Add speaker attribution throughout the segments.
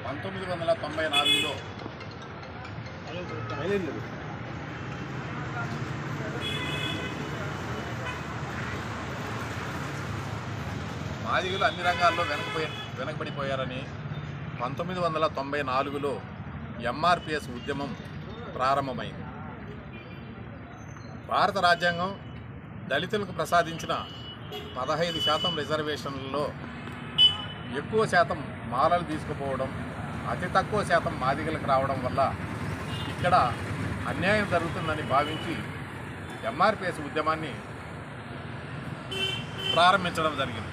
Speaker 1: 1994లో మాదిగలు అన్ని రంగాల్లో వెనకబడిపోయారని 1994లో ఎంఆర్పిఎస్ ఉద్యమం ప్రారంభమైంది. భారత రాజ్యాంగం దళితులకు ప్రసాదించిన 15% రిజర్వేషన్లలో ఎక్కువ శాతం మాలలు తీసుకుపోవడం, అతి తక్కువ శాతం మాదిగలకు రావడం వల్ల ఇక్కడ అన్యాయం జరుగుతుందని భావించి ఎంఆర్పిఎస్ ఉద్యమాన్ని ప్రారంభించడం జరిగింది.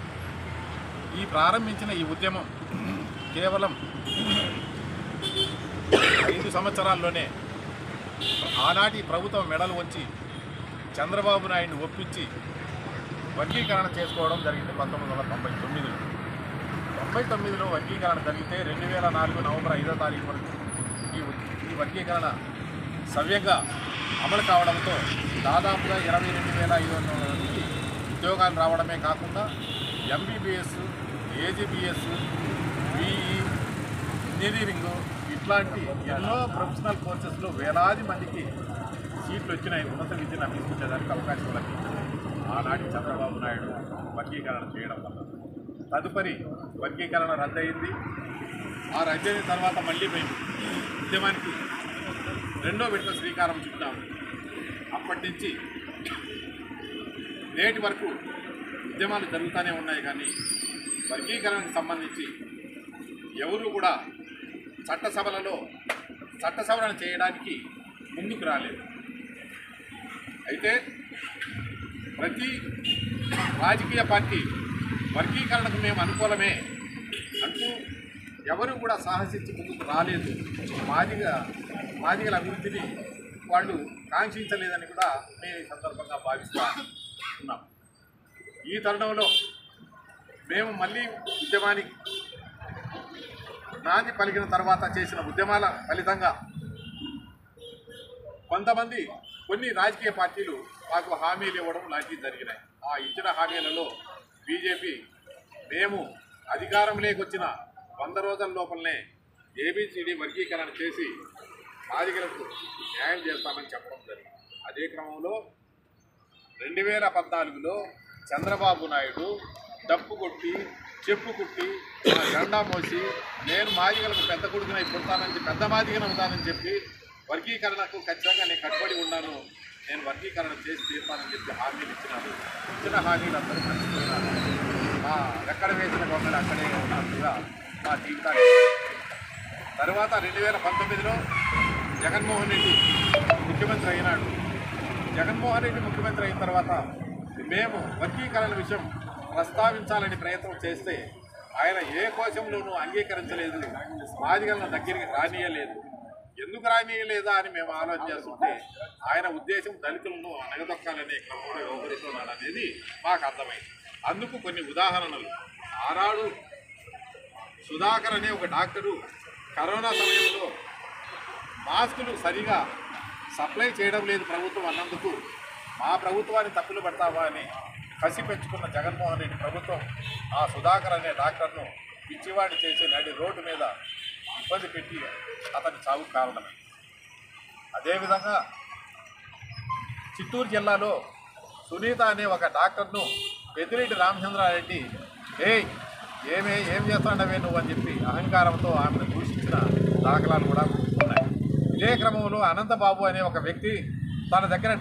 Speaker 1: ప్రారంభించిన ఈ ఉద్యమం కేవలం 5 సంవత్సరాల్లోనే ఆనాటి ప్రభుత్వం మెడలు వచ్చి చంద్రబాబు నాయుడిని ఒప్పించి వర్గీకరణ చేసుకోవడం జరిగింది. 1999లో వర్గీకరణ జరిగితే 2004 నవంబర్ 5వ తారీఖు వరకు ఈ వర్గీకరణ సవ్యంగా అమలు కావడంతో దాదాపుగా 22,500 మందికి ఉద్యోగాలు రావడమే కాకుండా ఎంబీబీఎస్, ఏజీబీఎస్, బీఈ, ఇంజనీరింగు ఇట్లాంటి ఎన్నో ప్రొఫెషనల్ కోర్సెస్లో వేలాది మందికి సీట్లు వచ్చినాయి. ఉన్నత విద్యను అభ్యసించేదానికి అవకాశం లభించింది ఆనాటి చంద్రబాబు నాయుడు వర్గీకరణ చేయడం వల్ల. తదుపరి వర్గీకరణ రద్దయింది. ఆ రద్దయిన తర్వాత మళ్ళీ మేము ఉద్యమానికి రెండో విడత శ్రీకారం చుట్టాము. అప్పటి నుంచి నేటి వరకు ఉద్యమాలు జరుగుతూనే ఉన్నాయి. కానీ వర్గీకరణకు సంబంధించి ఎవరు కూడా చట్ట సవరణ చేయడానికి ముందుకు రాలేదు. అయితే ప్రతి రాజకీయ పార్టీ వర్గీకరణకు మేము అనుకూలమే అంటూ ఎవరు కూడా సాహసించి ముందుకు రాలేదు. మాదిగల అభివృద్ధిని వాళ్ళు కాంక్షించలేదని కూడా మేము ఈ సందర్భంగా భావిస్తూ ఉన్నాం. ఈ తరుణంలో మేము మళ్ళీ ఉద్యమానికి నాంది పలికిన తర్వాత చేసిన ఉద్యమాల ఫలితంగా కొన్ని రాజకీయ పార్టీలు మాకు హామీలు ఇవ్వడం లాంటివి జరిగినాయి. ఆ ఇచ్చిన హామీలలో బీజేపీ మేము అధికారంలోకి వచ్చిన 100 రోజుల లోపలనే ఏబిసిడి వర్గీకరణ చేసి మాదిగలకు న్యాయం చేస్తామని చెప్పడం జరిగింది. అదే క్రమంలో 2014లో చంద్రబాబు నాయుడు డప్పు కొట్టి చెప్పు కుట్టి జెండా మోసి నేను మాదిగలకు పెద్ద కొడుకునై పుడతానని పెద్ద మాదిగను అవుతానని చెప్పి వర్గీకరణకు ఖచ్చితంగా నేను కట్టుబడి ఉన్నాను, నేను వర్గీకరణ చేసి తీర్తానని చెప్పి హామీలు ఇచ్చినారు. ఇచ్చిన హామీలు అందరూ మర్చిపోయినారు. ఎక్కడ వేసిన బొమ్మలు అక్కడే ఉన్నట్టుగా మా జీవితాన్ని. తర్వాత 2019లో జగన్మోహన్ రెడ్డి ముఖ్యమంత్రి అయినాడు. జగన్మోహన్ రెడ్డి ముఖ్యమంత్రి అయిన తర్వాత మేము వర్గీకరణ విషయం ప్రస్తావించాలని ప్రయత్నం చేస్తే ఆయన ఏ కోశంలోనూ అంగీకరించలేదు, మాదిగలను దగ్గరికి రానియలేదు. ఎందుకు రానియలేదా అని మేము ఆలోచన చేస్తుంటే ఆయన ఉద్దేశం దళితులను అణగదొక్కాలనే క్రమంలో వ్యవహరిస్తున్నాడు అనేది మాకు అర్థమైంది. అందుకు కొన్ని ఉదాహరణలు. ఆనాడు సుధాకర్ అనే ఒక డాక్టరు కరోనా సమయంలో మాస్కులు సరిగా సప్లై చేయడం లేదు ప్రభుత్వం అన్నందుకు మా ప్రభుత్వాన్ని తప్పులు పడతావా అని కసి పెంచుకున్న జగన్మోహన్ రెడ్డి ప్రభుత్వం ఆ సుధాకర్ అనే డాక్టర్ను పిచ్చివాడి చేసి నడి రోడ్డు మీద ఇబ్బంది పెట్టి అతని చావుకు కారణమే. అదేవిధంగా చిత్తూరు జిల్లాలో సునీత అనే ఒక డాక్టర్ను పెద్దిరెడ్డి రామచంద్రారెడ్డి ఏం చేస్తాడవే నువ్వు అని చెప్పి అహంకారంతో ఆమెను దూషించిన దాఖలాలు కూడా ఉన్నాయి. ఇదే క్రమంలో అనంతబాబు అనే ఒక వ్యక్తి తన దగ్గర